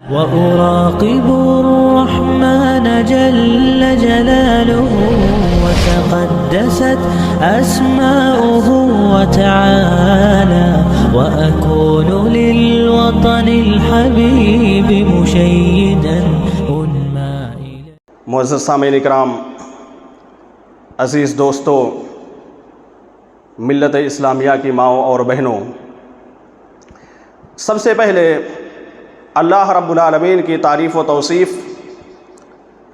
وأراقب الرحمن جل جلاله وتقدست أسماؤه وتعالى وأكون للوطن الحبيب مشيدا أنمى إليه. معزز سامعین اکرام، عزیز دوستو، ملت اسلامیہ کی ماؤں اور بہنوں، سب سے پہلے اللہ رب العالمین کی تعریف و توصیف،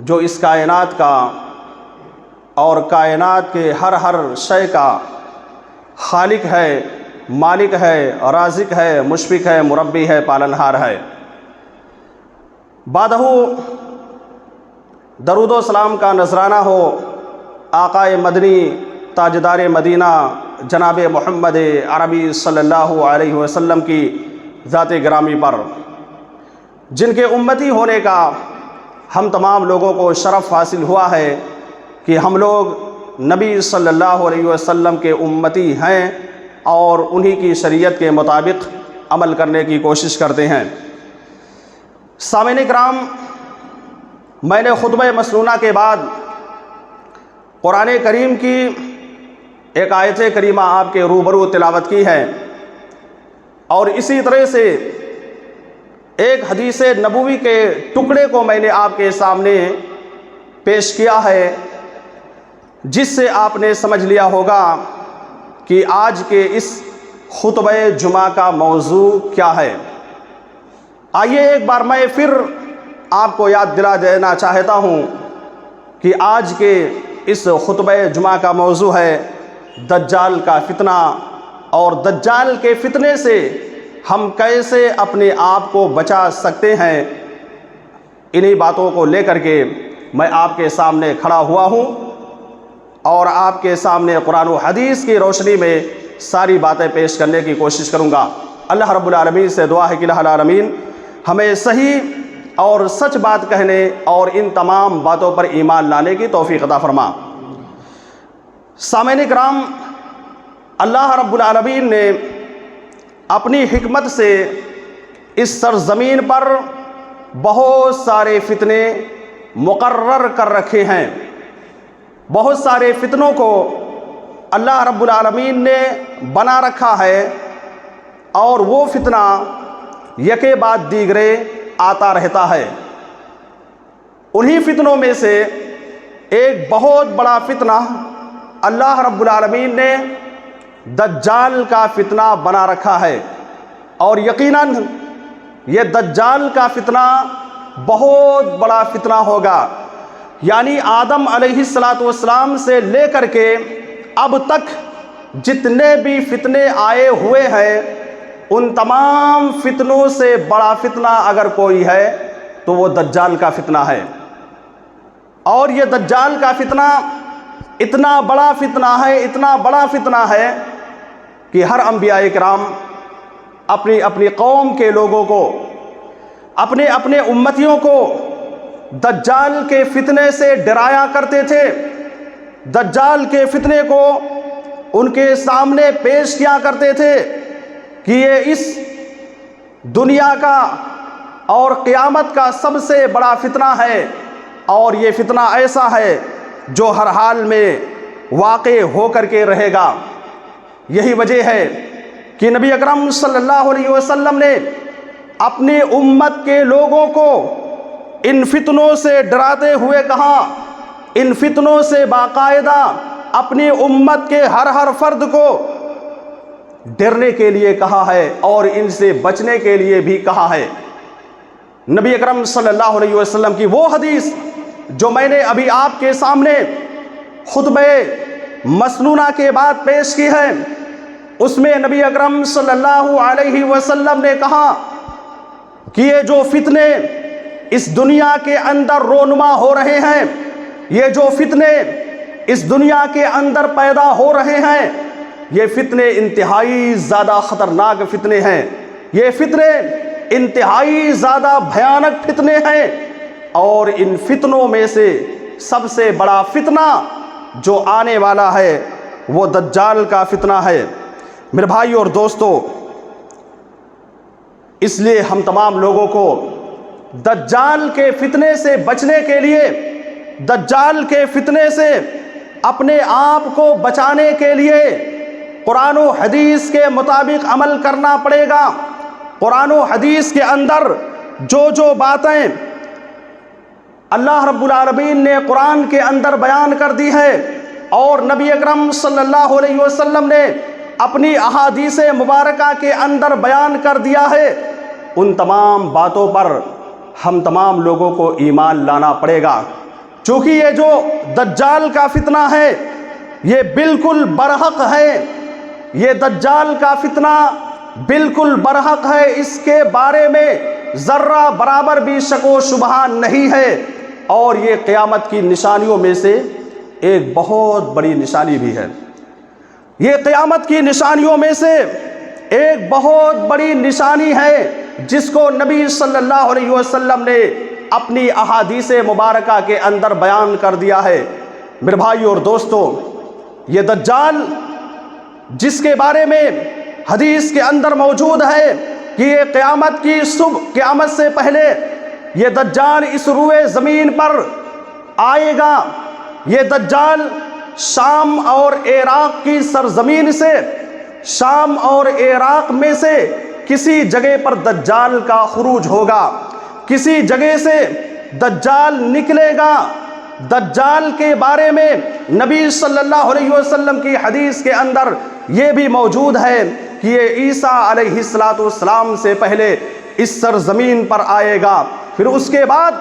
جو اس کائنات کا اور کائنات کے ہر شے کا خالق ہے، مالک ہے، رازق ہے، مشفق ہے، مربی ہے، پالنہار ہے۔ بعدہ درود و سلام کا نذرانہ ہو آقائے مدنی تاجدار مدینہ جناب محمد عربی صلی اللہ علیہ وسلم کی ذات گرامی پر، جن کے امتی ہونے کا ہم تمام لوگوں کو شرف حاصل ہوا ہے کہ ہم لوگ نبی صلی اللہ علیہ وسلم کے امتی ہیں اور انہی کی شریعت کے مطابق عمل کرنے کی کوشش کرتے ہیں۔ سامعین اکرام، میں نے خطبہ مسنونہ کے بعد قرآن کریم کی ایک آیت کریمہ آپ کے روبرو تلاوت کی ہے، اور اسی طرح سے ایک حدیث نبوی کے ٹکڑے کو میں نے آپ کے سامنے پیش کیا ہے، جس سے آپ نے سمجھ لیا ہوگا کہ آج کے اس خطبہ جمعہ کا موضوع کیا ہے۔ آئیے ایک بار میں پھر آپ کو یاد دلا دینا چاہتا ہوں کہ آج کے اس خطبہ جمعہ کا موضوع ہے دجال کا فتنہ، اور دجال کے فتنے سے ہم کیسے اپنے آپ کو بچا سکتے ہیں۔ انہی باتوں کو لے کر کے میں آپ کے سامنے کھڑا ہوا ہوں اور آپ کے سامنے قرآن و حدیث کی روشنی میں ساری باتیں پیش کرنے کی کوشش کروں گا۔ اللہ رب العالمین سے دعا ہے کہ الہ العالمین ہمیں صحیح اور سچ بات کہنے اور ان تمام باتوں پر ایمان لانے کی توفیق عطا فرما۔ سامعین کرام، اللہ رب العالمین نے اپنی حکمت سے اس سرزمین پر بہت سارے فتنے مقرر کر رکھے ہیں۔ بہت سارے فتنوں کو اللہ رب العالمین نے بنا رکھا ہے، اور وہ فتنہ یکے بعد دیگرے آتا رہتا ہے۔ انہی فتنوں میں سے ایک بہت بڑا فتنہ اللہ رب العالمین نے دجال کا فتنہ بنا رکھا ہے، اور یقیناً یہ دجال کا فتنہ بہت بڑا فتنہ ہوگا۔ یعنی آدم علیہ السلام سے لے کر کے اب تک جتنے بھی فتنے آئے ہوئے ہیں، ان تمام فتنوں سے بڑا فتنہ اگر کوئی ہے تو وہ دجال کا فتنہ ہے۔ اور یہ دجال کا فتنہ اتنا بڑا فتنہ ہے، اتنا بڑا فتنہ ہے کہ ہر انبیاء کرام اپنی اپنی قوم کے لوگوں کو، اپنے اپنے امتیوں کو دجال کے فتنے سے ڈرایا کرتے تھے۔ دجال کے فتنے کو ان کے سامنے پیش کیا کرتے تھے کہ یہ اس دنیا کا اور قیامت کا سب سے بڑا فتنہ ہے، اور یہ فتنہ ایسا ہے جو ہر حال میں واقع ہو کر کے رہے گا۔ یہی وجہ ہے کہ نبی اکرم صلی اللہ علیہ وسلم نے اپنی امت کے لوگوں کو ان فتنوں سے ڈراتے ہوئے کہا، ان فتنوں سے باقاعدہ اپنی امت کے ہر فرد کو ڈرنے کے لیے کہا ہے اور ان سے بچنے کے لیے بھی کہا ہے۔ نبی اکرم صلی اللہ علیہ وسلم کی وہ حدیث جو میں نے ابھی آپ کے سامنے خطبہ مسنونہ کے بعد پیش کی ہے، اس میں نبی اکرم صلی اللہ علیہ وسلم نے کہا کہ یہ جو فتنے اس دنیا کے اندر رونما ہو رہے ہیں، یہ جو فتنے اس دنیا کے اندر پیدا ہو رہے ہیں، یہ فتنے انتہائی زیادہ خطرناک فتنے ہیں، یہ فتنے انتہائی زیادہ بھیانک فتنے ہیں، اور ان فتنوں میں سے سب سے بڑا فتنہ جو آنے والا ہے وہ دجال کا فتنہ ہے۔ میرے بھائی اور دوستو، اس لیے ہم تمام لوگوں کو دجال کے فتنے سے بچنے کے لیے، دجال کے فتنے سے اپنے آپ کو بچانے کے لیے قرآن و حدیث کے مطابق عمل کرنا پڑے گا۔ قرآن و حدیث کے اندر جو باتیں اللہ رب العالمین نے قرآن کے اندر بیان کر دی ہے اور نبی اکرم صلی اللہ علیہ وسلم نے اپنی احادیث مبارکہ کے اندر بیان کر دیا ہے، ان تمام باتوں پر ہم تمام لوگوں کو ایمان لانا پڑے گا، چونکہ یہ جو دجال کا فتنہ ہے یہ بالکل برحق ہے، یہ دجال کا فتنہ بالکل برحق ہے، اس کے بارے میں ذرہ برابر بھی شک و شبہ نہیں ہے، اور یہ قیامت کی نشانیوں میں سے ایک بہت بڑی نشانی بھی ہے۔ یہ قیامت کی نشانیوں میں سے ایک بہت بڑی نشانی ہے جس کو نبی صلی اللہ علیہ وسلم نے اپنی احادیث مبارکہ کے اندر بیان کر دیا ہے۔ میرے بھائی اور دوستو، یہ دجال جس کے بارے میں حدیث کے اندر موجود ہے کہ یہ قیامت کی صبح، قیامت سے پہلے یہ دجال اس روئے زمین پر آئے گا، یہ دجال شام اور عراق کی سرزمین سے، شام اور عراق میں سے کسی جگہ پر دجال کا خروج ہوگا، کسی جگہ سے دجال نکلے گا۔ دجال کے بارے میں نبی صلی اللہ علیہ وسلم کی حدیث کے اندر یہ بھی موجود ہے کہ یہ عیسیٰ علیہ السلام سے پہلے اس سرزمین پر آئے گا، پھر اس کے بعد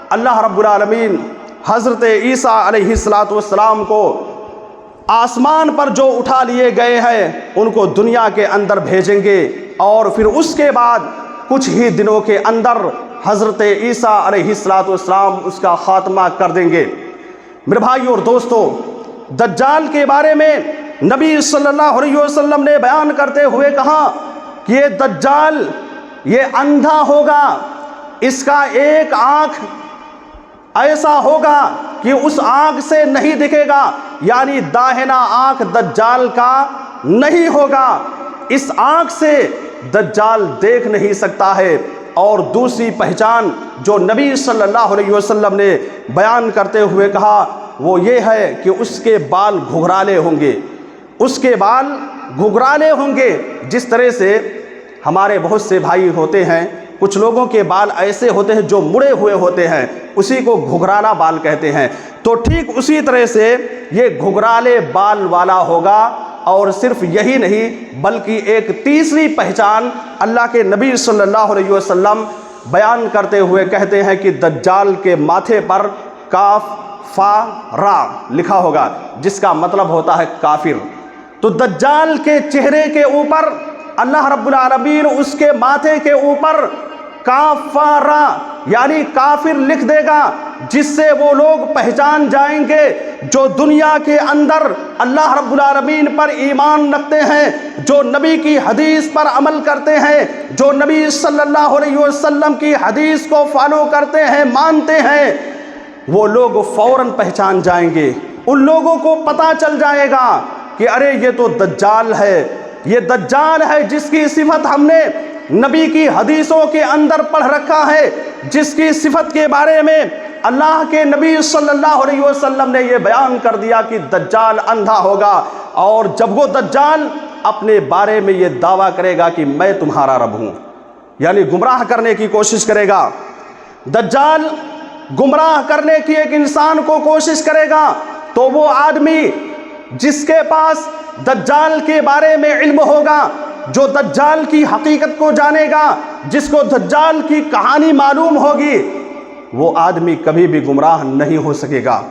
اللہ رب العالمین حضرت عیسیٰ علیہ السلام کو آسمان پر جو اٹھا لیے گئے ہیں ان کو دنیا کے اندر بھیجیں گے، اور پھر اس کے بعد کچھ ہی دنوں کے اندر حضرت عیسیٰ علیہ السلام اس کا خاتمہ کر دیں گے۔ میرے بھائی اور دوستو، دجال کے بارے میں نبی صلی اللہ علیہ وسلم نے بیان کرتے ہوئے کہا کہ یہ دجال یہ اندھا ہوگا، اس کا ایک آنکھ ایسا ہوگا کہ اس آنکھ سے نہیں دکھے گا، یعنی داہنا آنکھ دجال کا نہیں ہوگا، اس آنکھ سے دجال دیکھ نہیں سکتا ہے۔ اور دوسری پہچان جو نبی صلی اللہ علیہ وسلم نے بیان کرتے ہوئے کہا وہ یہ ہے کہ اس کے بال گھگرالے ہوں گے، اس کے بال گھگرالے ہوں گے، جس طرح سے ہمارے بہت سے بھائی ہوتے ہیں، کچھ لوگوں کے بال ایسے ہوتے ہیں جو مڑے ہوئے ہوتے ہیں، اسی کو گھگرالا بال کہتے ہیں، تو ٹھیک اسی طرح سے یہ گھگرالے بال والا ہوگا۔ اور صرف یہی نہیں بلکہ ایک تیسری پہچان اللہ کے نبی صلی اللہ علیہ وسلم بیان کرتے ہوئے کہتے ہیں کہ دجال کے ماتھے پر کاف فا را لکھا ہوگا، جس کا مطلب ہوتا ہے کافر۔ تو دجال کے چہرے کے اوپر اللہ رب العالمین اس کے ماتھے کے اوپر کاف فا را یعنی کافر لکھ دے گا، جس سے وہ لوگ پہچان جائیں گے جو دنیا کے اندر اللہ رب العالمین پر ایمان رکھتے ہیں، جو نبی کی حدیث پر عمل کرتے ہیں، جو نبی صلی اللہ علیہ وسلم کی حدیث کو فالو کرتے ہیں، مانتے ہیں، وہ لوگ فوراً پہچان جائیں گے۔ ان لوگوں کو پتہ چل جائے گا کہ ارے یہ تو دجال ہے، یہ دجال ہے جس کی صفت ہم نے نبی کی حدیثوں کے اندر پڑھ رکھا ہے، جس کی صفت کے بارے میں اللہ کے نبی صلی اللہ علیہ وسلم نے یہ بیان کر دیا کہ دجال اندھا ہوگا، اور جب وہ دجال اپنے بارے میں یہ دعویٰ کرے گا کہ میں تمہارا رب ہوں، یعنی گمراہ کرنے کی کوشش کرے گا، دجال گمراہ کرنے کی ایک انسان کو کوشش کرے گا، تو وہ آدمی جس کے پاس دجال کے بارے میں علم ہوگا، جو دجال کی حقیقت کو جانے گا، جس کو دجال کی کہانی معلوم ہوگی، وہ آدمی کبھی بھی گمراہ نہیں ہو سکے گا۔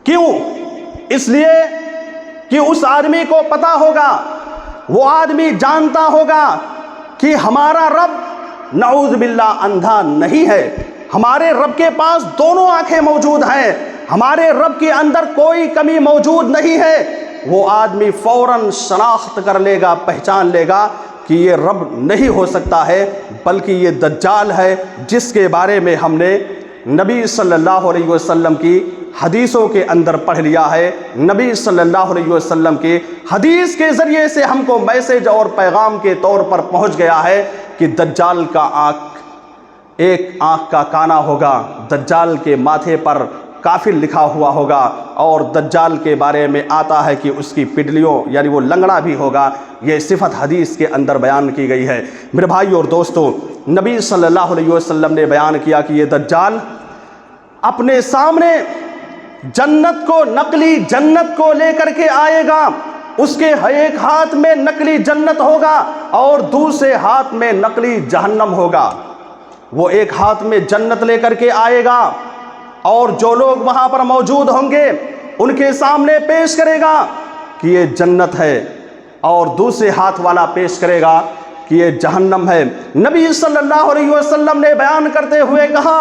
کیوں؟ اس لیے کہ اس آدمی کو پتا ہوگا، وہ آدمی جانتا ہوگا کہ ہمارا رب نعوذ باللہ اندھا نہیں ہے، ہمارے رب کے پاس دونوں آنکھیں موجود ہیں، ہمارے رب کے اندر کوئی کمی موجود نہیں ہے۔ وہ آدمی فوراً شناخت کر لے گا، پہچان لے گا کہ یہ رب نہیں ہو سکتا ہے بلکہ یہ دجال ہے، جس کے بارے میں ہم نے نبی صلی اللہ علیہ وسلم کی حدیثوں کے اندر پڑھ لیا ہے۔ نبی صلی اللہ علیہ وسلم کی حدیث کے ذریعے سے ہم کو میسج اور پیغام کے طور پر پہنچ گیا ہے کہ دجال کا آنکھ ایک آنکھ کا کانا ہوگا، دجال کے ماتھے پر کافر لکھا ہوا ہوگا، اور دجال کے بارے میں آتا ہے کہ اس کی پڈلیوں یعنی وہ لنگڑا بھی ہوگا۔ یہ صفت حدیث کے اندر بیان کی گئی ہے۔ میرے بھائی اور دوستو، نبی صلی اللہ علیہ وسلم نے بیان کیا کہ یہ دجال اپنے سامنے جنت کو، نقلی جنت کو لے کر کے آئے گا۔ اس کے ایک ہاتھ میں نقلی جنت ہوگا اور دوسرے ہاتھ میں نقلی جہنم ہوگا۔ وہ ایک ہاتھ میں جنت لے کر کے آئے گا اور جو لوگ وہاں پر موجود ہوں گے ان کے سامنے پیش کرے گا کہ یہ جنت ہے، اور دوسرے ہاتھ والا پیش کرے گا کہ یہ جہنم ہے۔ نبی صلی اللہ علیہ وسلم نے بیان کرتے ہوئے کہا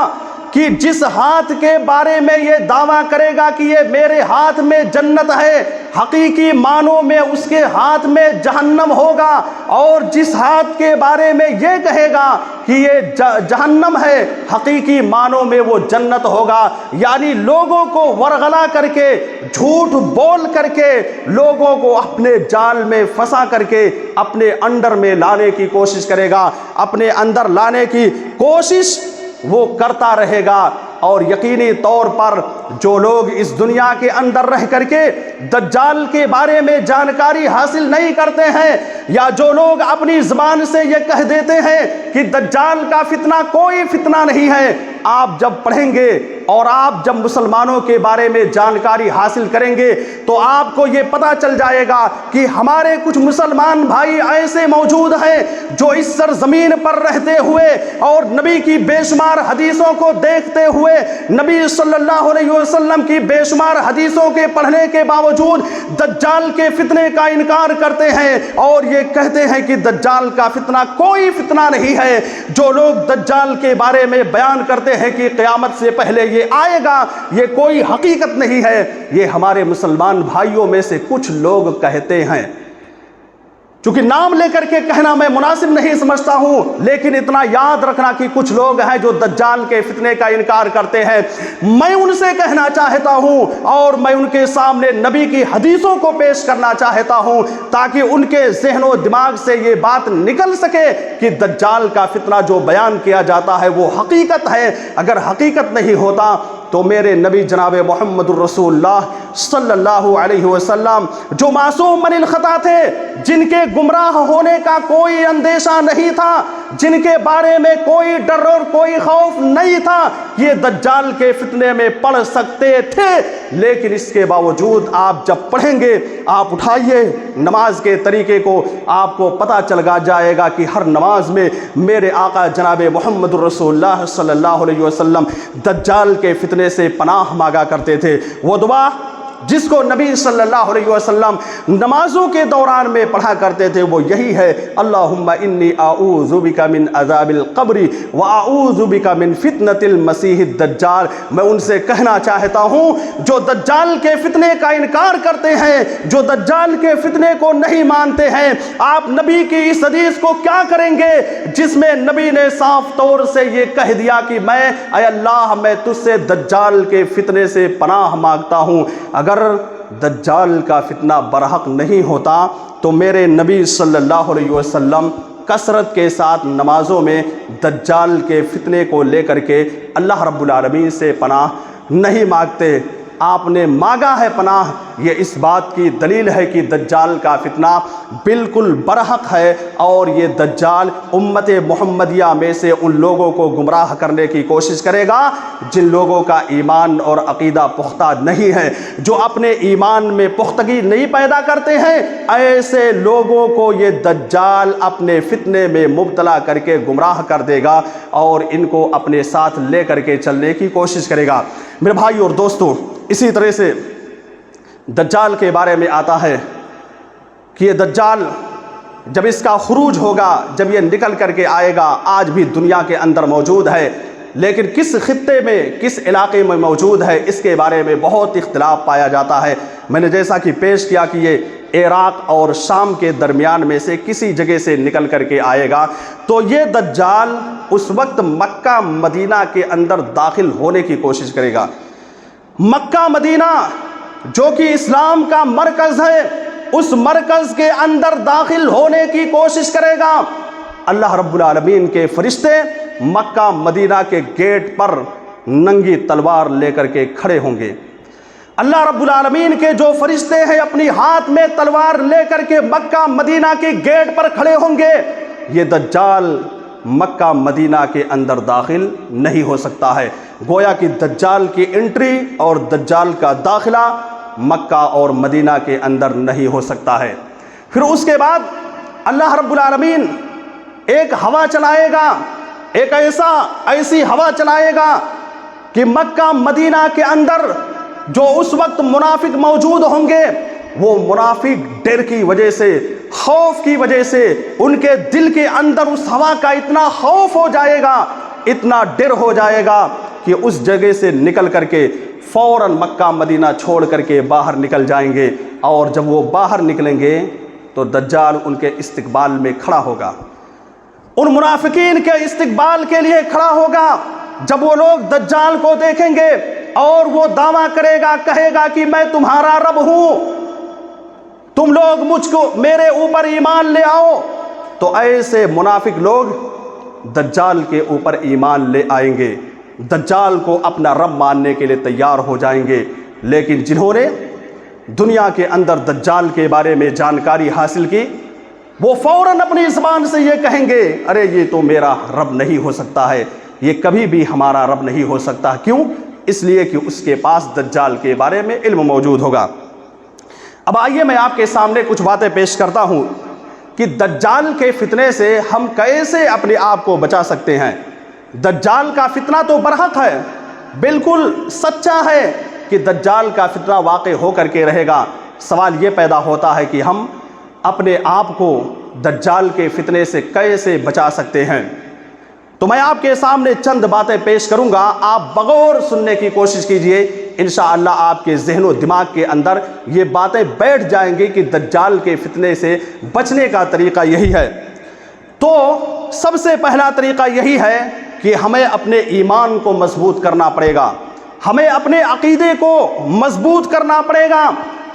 کہ جس ہاتھ کے بارے میں یہ دعویٰ کرے گا کہ یہ میرے ہاتھ میں جنت ہے، حقیقی معنوں میں اس کے ہاتھ میں جہنم ہوگا، اور جس ہاتھ کے بارے میں یہ کہے گا کہ یہ جہنم ہے، حقیقی معنوں میں وہ جنت ہوگا۔ یعنی لوگوں کو ورغلا کر کے، جھوٹ بول کر کے، لوگوں کو اپنے جال میں پھنسا کر کے اپنے اندر میں لانے کی کوشش کرے گا، اپنے اندر لانے کی کوشش وہ کرتا رہے گا۔ اور یقینی طور پر جو لوگ اس دنیا کے اندر رہ کر کے دجال کے بارے میں جانکاری حاصل نہیں کرتے ہیں، یا جو لوگ اپنی زبان سے یہ کہہ دیتے ہیں کہ دجال کا فتنہ کوئی فتنہ نہیں ہے، آپ جب پڑھیں گے اور آپ جب مسلمانوں کے بارے میں جانکاری حاصل کریں گے تو آپ کو یہ پتہ چل جائے گا کہ ہمارے کچھ مسلمان بھائی ایسے موجود ہیں جو اس سرزمین پر رہتے ہوئے اور نبی کی بے شمار حدیثوں کو دیکھتے ہوئے، نبی صلی اللہ علیہ وسلم کی بے شمار حدیثوں کے پڑھنے کے باوجود دجال کے فتنے کا انکار کرتے ہیں اور یہ کہتے ہیں کہ دجال کا فتنہ کوئی فتنہ نہیں ہے۔ جو لوگ دجال کے بارے میں بیان کرتے ہیں کہ قیامت سے پہلے یہ آئے گا، یہ کوئی حقیقت نہیں ہے، یہ ہمارے مسلمان بھائیوں میں سے کچھ لوگ کہتے ہیں۔ چونکہ نام لے کر کے کہنا میں مناسب نہیں سمجھتا ہوں، لیکن اتنا یاد رکھنا کہ کچھ لوگ ہیں جو دجال کے فتنے کا انکار کرتے ہیں۔ میں ان سے کہنا چاہتا ہوں اور میں ان کے سامنے نبی کی حدیثوں کو پیش کرنا چاہتا ہوں تاکہ ان کے ذہن و دماغ سے یہ بات نکل سکے کہ دجال کا فتنہ جو بیان کیا جاتا ہے وہ حقیقت ہے۔ اگر حقیقت نہیں ہوتا تو میرے نبی جناب محمد الرسول اللہ صلی اللہ علیہ وسلم جو معصوم من الخطا تھے، جن کے گمراہ ہونے کا کوئی اندیشہ نہیں تھا، جن کے بارے میں کوئی ڈر اور کوئی خوف نہیں تھا، یہ دجال کے فتنے میں پڑھ سکتے تھے۔ لیکن اس کے باوجود آپ جب پڑھیں گے، آپ اٹھائیے نماز کے طریقے کو، آپ کو پتہ چل جائے گا کہ ہر نماز میں میرے آقا جناب محمد الرسول اللہ صلی اللہ علیہ وسلم دجال کے فتنے سے پناہ مانگا کرتے تھے۔ وہ دعا جس کو نبی صلی اللہ علیہ وسلم نمازوں کے دوران میں پڑھا کرتے تھے وہ یہی ہے، اللہم انی اعوذ بک من عذاب القبر واعوذ بک من فتنۃ المسیح الدجال۔ میں ان سے کہنا چاہتا ہوں جو دجال کے فتنے کا انکار کرتے ہیں، جو دجال کے فتنے کو نہیں مانتے ہیں، آپ نبی کی اس حدیث کو کیا کریں گے جس میں نبی نے صاف طور سے یہ کہہ دیا کہ اے اللہ میں تجھ سے دجال کے فتنے سے پناہ مانگتا ہوں۔ اگر دجال کا فتنہ برحق نہیں ہوتا تو میرے نبی صلی اللہ علیہ وسلم کثرت کے ساتھ نمازوں میں دجال کے فتنے کو لے کر کے اللہ رب العالمین سے پناہ نہیں مانگتے۔ آپ نے مانگا ہے پناہ، یہ اس بات کی دلیل ہے کہ دجال کا فتنہ بالکل برحق ہے، اور یہ دجال امت محمدیہ میں سے ان لوگوں کو گمراہ کرنے کی کوشش کرے گا جن لوگوں کا ایمان اور عقیدہ پختہ نہیں ہے، جو اپنے ایمان میں پختگی نہیں پیدا کرتے ہیں۔ ایسے لوگوں کو یہ دجال اپنے فتنے میں مبتلا کر کے گمراہ کر دے گا اور ان کو اپنے ساتھ لے کر کے چلنے کی کوشش کرے گا۔ میرے بھائی اور دوستو، اسی طرح سے دجال کے بارے میں آتا ہے کہ یہ دجال جب اس کا خروج ہوگا، جب یہ نکل کر کے آئے گا، آج بھی دنیا کے اندر موجود ہے، لیکن کس خطے میں، کس علاقے میں موجود ہے اس کے بارے میں بہت اختلاف پایا جاتا ہے۔ میں نے جیسا کہ پیش کیا کہ یہ عراق اور شام کے درمیان میں سے کسی جگہ سے نکل کر کے آئے گا، تو یہ دجال اس وقت مکہ مدینہ کے اندر داخل ہونے کی کوشش کرے گا۔ مکہ مدینہ جو کہ اسلام کا مرکز ہے، اس مرکز کے اندر داخل ہونے کی کوشش کرے گا۔ اللہ رب العالمین کے فرشتے مکہ مدینہ کے گیٹ پر ننگی تلوار لے کر کے کھڑے ہوں گے۔ اللہ رب العالمین کے جو فرشتے ہیں اپنی ہاتھ میں تلوار لے کر کے مکہ مدینہ کے گیٹ پر کھڑے ہوں گے۔ یہ دجال مکہ مدینہ کے اندر داخل نہیں ہو سکتا ہے۔ گویا کہ دجال کی انٹری اور دجال کا داخلہ مکہ اور مدینہ کے اندر نہیں ہو سکتا ہے۔ پھر اس کے بعد اللہ رب العالمین ایک ہوا چلائے گا، ایک ایسی ہوا چلائے گا کہ مکہ مدینہ کے اندر جو اس وقت منافق موجود ہوں گے، وہ منافق ڈر کی وجہ سے، خوف کی وجہ سے ان کے دل کے اندر اس ہوا کا اتنا خوف ہو جائے گا، اتنا ڈر ہو جائے گا کہ اس جگہ سے نکل کر کے فوراً مکہ مدینہ چھوڑ کر کے باہر نکل جائیں گے۔ اور جب وہ باہر نکلیں گے تو دجال ان کے استقبال میں کھڑا ہوگا، ان منافقین کے استقبال کے لیے کھڑا ہوگا۔ جب وہ لوگ دجال کو دیکھیں گے اور وہ دعویٰ کرے گا، کہے گا کہ میں تمہارا رب ہوں، تم لوگ مجھ کو میرے اوپر ایمان لے آؤ، تو ایسے منافق لوگ دجال کے اوپر ایمان لے آئیں گے، دجال کو اپنا رب ماننے کے لیے تیار ہو جائیں گے۔ لیکن جنہوں نے دنیا کے اندر دجال کے بارے میں جانکاری حاصل کی، وہ فوراً اپنی زبان سے یہ کہیں گے، ارے یہ تو میرا رب نہیں ہو سکتا ہے، یہ کبھی بھی ہمارا رب نہیں ہو سکتا۔ کیوں؟ اس لیے کہ اس کے پاس دجال کے بارے میں علم موجود ہوگا۔ اب آئیے میں آپ کے سامنے کچھ باتیں پیش کرتا ہوں کہ دجال کے فتنے سے ہم کیسے اپنے آپ کو بچا سکتے ہیں۔ دجال کا فتنہ تو برحق ہے، بالکل سچا ہے کہ دجال کا فتنہ واقع ہو کر کے رہے گا۔ سوال یہ پیدا ہوتا ہے کہ ہم اپنے آپ کو دجال کے فتنے سے کیسے بچا سکتے ہیں۔ تو میں آپ کے سامنے چند باتیں پیش کروں گا، آپ بغور سننے کی کوشش کیجئے، انشاءاللہ آپ کے ذہن و دماغ کے اندر یہ باتیں بیٹھ جائیں گی کہ دجال کے فتنے سے بچنے کا طریقہ یہی ہے۔ تو سب سے پہلا طریقہ یہی ہے کہ ہمیں اپنے ایمان کو مضبوط کرنا پڑے گا، ہمیں اپنے عقیدے کو مضبوط کرنا پڑے گا۔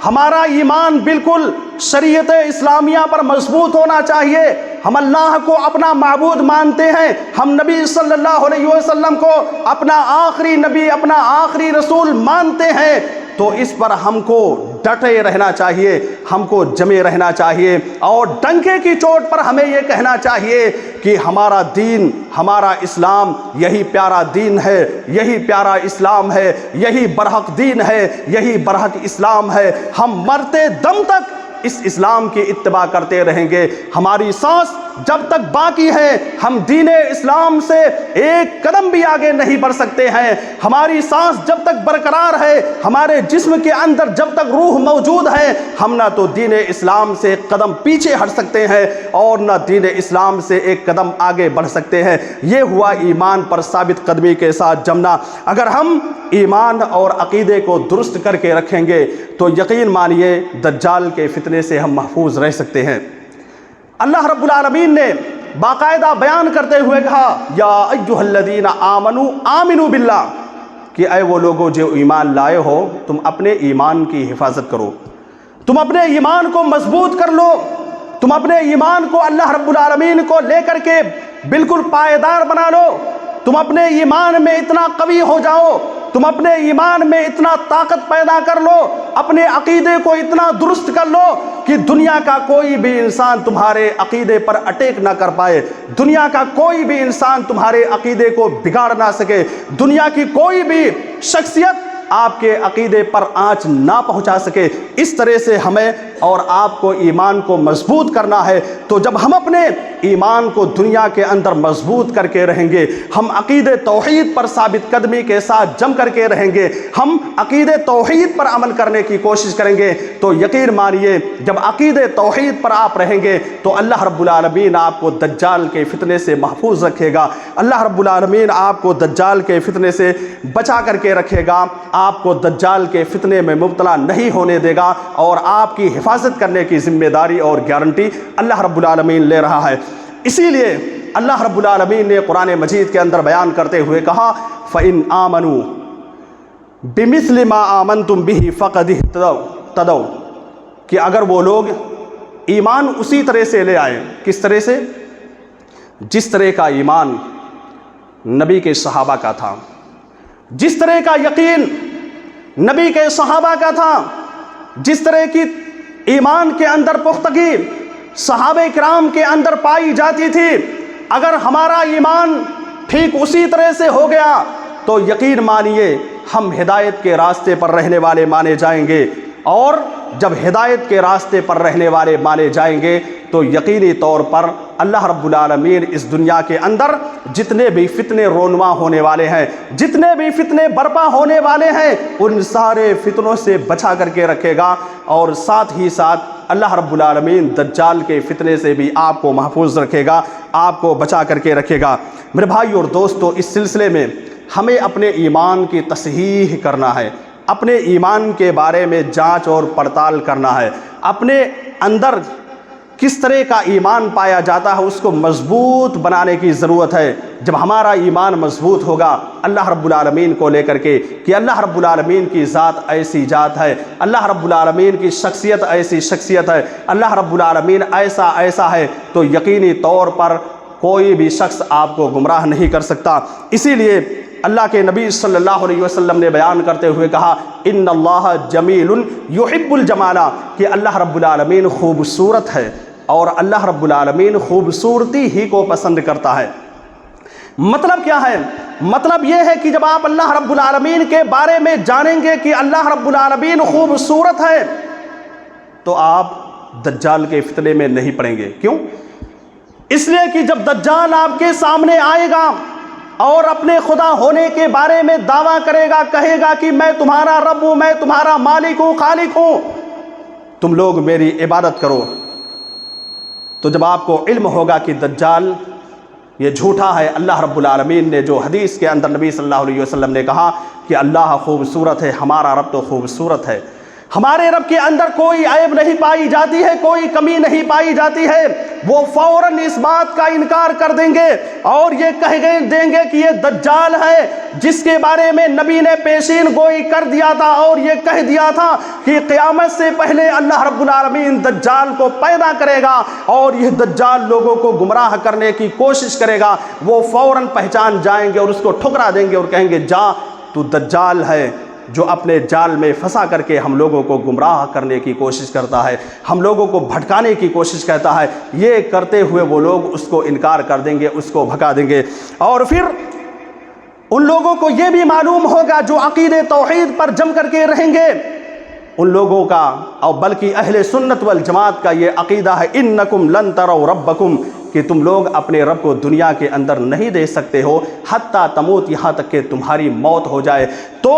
ہمارا ایمان بالکل شریعت اسلامیہ پر مضبوط ہونا چاہیے۔ ہم اللہ کو اپنا معبود مانتے ہیں، ہم نبی صلی اللہ علیہ وسلم کو اپنا آخری نبی، اپنا آخری رسول مانتے ہیں، تو اس پر ہم کو ڈٹے رہنا چاہیے، ہم کو جمے رہنا چاہیے، اور ڈنکے کی چوٹ پر ہمیں یہ کہنا چاہیے کہ ہمارا دین، ہمارا اسلام یہی پیارا دین ہے، یہی پیارا اسلام ہے، یہی برحق دین ہے، یہی برحق اسلام ہے۔ ہم مرتے دم تک اس اسلام کی اتباع کرتے رہیں گے۔ ہماری سانس جب تک باقی ہے ہم دین اسلام سے ایک قدم بھی آگے نہیں بڑھ سکتے ہیں۔ ہماری سانس جب تک برقرار ہے، ہمارے جسم کے اندر جب تک روح موجود ہے، ہم نہ تو دین اسلام سے ایک قدم پیچھے ہٹ سکتے ہیں اور نہ دین اسلام سے ایک قدم آگے بڑھ سکتے ہیں۔ یہ ہوا ایمان پر ثابت قدمی کے ساتھ جمنا۔ اگر ہم ایمان اور عقیدے کو درست کر کے رکھیں گے تو یقین مانیے دجال کے فتنے سے ہم محفوظ رہ سکتے ہیں۔ اللہ رب العالمین نے باقاعدہ بیان کرتے ہوئے کہا، یا ایھا الذین آمنوا آمنوا باللہ، کہ اے وہ لوگوں جو ایمان لائے ہو، تم اپنے ایمان کی حفاظت کرو، تم اپنے ایمان کو مضبوط کر لو، تم اپنے ایمان کو اللہ رب العالمین کو لے کر کے بالکل پائیدار بنا لو، تم اپنے ایمان میں اتنا قوی ہو جاؤ، تم اپنے ایمان میں اتنا طاقت پیدا کر لو، اپنے عقیدے کو اتنا درست کر لو کہ دنیا کا کوئی بھی انسان تمہارے عقیدے پر اٹیک نہ کر پائے، دنیا کا کوئی بھی انسان تمہارے عقیدے کو بگاڑ نہ سکے، دنیا کی کوئی بھی شخصیت آپ کے عقیدے پر آنچ نہ پہنچا سکے۔ اس طرح سے ہمیں اور آپ کو ایمان کو مضبوط کرنا ہے۔ تو جب ہم اپنے ایمان کو دنیا کے اندر مضبوط کر کے رہیں گے، ہم عقید توحید پر ثابت قدمی کے ساتھ جم کر کے رہیں گے، ہم عقید توحید پر عمل کرنے کی کوشش کریں گے، تو یقین مانیے جب عقید توحید پر آپ رہیں گے تو اللہ رب العالمین آپ کو دجال کے فتنے سے محفوظ رکھے گا، اللہ رب العالمین آپ کو دجال کے فتنے سے بچا کر کے رکھے گا، آپ کو دجال کے فتنے میں مبتلا نہیں ہونے دے گا، اور آپ کی حفاظت کرنے کی ذمہ داری اور گارنٹی اللہ رب العالمین لے رہا ہے۔ اسی لیے اللہ رب العالمین نے قرآن مجید کے اندر بیان کرتے ہوئے کہا، فَإِنْ آمَنُوا بِمِثْلِ مَا آمَنْتُمْ بِهِ فَقَدِ اهْتَدَوْا، کہ اگر وہ لوگ ایمان اسی طرح سے لے آئیں، کس طرح سے؟ جس طرح کا ایمان نبی کے صحابہ کا تھا، جس طرح کا یقین نبی کے صحابہ کا تھا، جس طرح کی ایمان کے اندر پختگی صحابہ کرام کے اندر پائی جاتی تھی، اگر ہمارا ایمان ٹھیک اسی طرح سے ہو گیا تو یقین مانیے ہم ہدایت کے راستے پر رہنے والے مانے جائیں گے، اور جب ہدایت کے راستے پر رہنے والے مانے جائیں گے تو یقینی طور پر اللہ رب العالمین اس دنیا کے اندر جتنے بھی فتنے رونما ہونے والے ہیں، جتنے بھی فتنے برپا ہونے والے ہیں، ان سارے فتنوں سے بچا کر کے رکھے گا، اور ساتھ ہی ساتھ اللہ رب العالمین دجال کے فتنے سے بھی آپ کو محفوظ رکھے گا، آپ کو بچا کر کے رکھے گا۔ میرے بھائی اور دوستو، اس سلسلے میں ہمیں اپنے ایمان کی تصحیح کرنا ہے، اپنے ایمان کے بارے میں جانچ اور پڑتال کرنا ہے، اپنے اندر کس طرح کا ایمان پایا جاتا ہے اس کو مضبوط بنانے کی ضرورت ہے۔ جب ہمارا ایمان مضبوط ہوگا اللہ رب العالمین کو لے کر کے کہ اللہ رب العالمین کی ذات ایسی ذات ہے، اللہ رب العالمین کی شخصیت ایسی شخصیت ہے، اللہ رب العالمین ایسا ہے، تو یقینی طور پر کوئی بھی شخص آپ کو گمراہ نہیں کر سکتا۔ اسی لیے اللہ کے نبی صلی اللہ علیہ وسلم نے بیان کرتے ہوئے کہا، ان اللہ جمیل یحب الجمال، کہ اللہ رب العالمین خوبصورت ہے اور اللہ رب العالمین خوبصورتی ہی کو پسند کرتا ہے۔ مطلب کیا ہے؟ مطلب یہ ہے کہ جب آپ اللہ رب العالمین کے بارے میں جانیں گے کہ اللہ رب العالمین خوبصورت ہے تو آپ دجال کے فتنے میں نہیں پڑیں گے۔ کیوں؟ اس لیے کہ جب دجال آپ کے سامنے آئے گا اور اپنے خدا ہونے کے بارے میں دعویٰ کرے گا، کہے گا کہ میں تمہارا رب ہوں، میں تمہارا مالک ہوں، خالق ہوں، تم لوگ میری عبادت کرو، تو جب آپ کو علم ہوگا کہ دجال یہ جھوٹا ہے، اللہ رب العالمین نے جو حدیث کے اندر نبی صلی اللہ علیہ وسلم نے کہا کہ اللہ خوبصورت ہے، ہمارا رب تو خوبصورت ہے، ہمارے رب کے اندر کوئی عیب نہیں پائی جاتی ہے، کوئی کمی نہیں پائی جاتی ہے، وہ فوراً اس بات کا انکار کر دیں گے اور یہ کہہ دیں گے کہ یہ دجال ہے جس کے بارے میں نبی نے پیشین گوئی کر دیا تھا اور یہ کہہ دیا تھا کہ قیامت سے پہلے اللہ رب العالمین دجال کو پیدا کرے گا اور یہ دجال لوگوں کو گمراہ کرنے کی کوشش کرے گا۔ وہ فوراً پہچان جائیں گے اور اس کو ٹھکرا دیں گے اور کہیں گے جا تو دجال ہے جو اپنے جال میں پھنسا کر کے ہم لوگوں کو گمراہ کرنے کی کوشش کرتا ہے، ہم لوگوں کو بھٹکانے کی کوشش کرتا ہے۔ یہ کرتے ہوئے وہ لوگ اس کو انکار کر دیں گے، اس کو بھگا دیں گے، اور پھر ان لوگوں کو یہ بھی معلوم ہوگا جو عقید توحید پر جم کر کے رہیں گے، ان لوگوں کا اور بلکہ اہل سنت والجماعت کا یہ عقیدہ ہے، انکم لن تروا ربکم، کہ تم لوگ اپنے رب کو دنیا کے اندر نہیں دیکھ سکتے ہو حتی تموت، یہاں تک کہ تمہاری موت ہو جائے۔ تو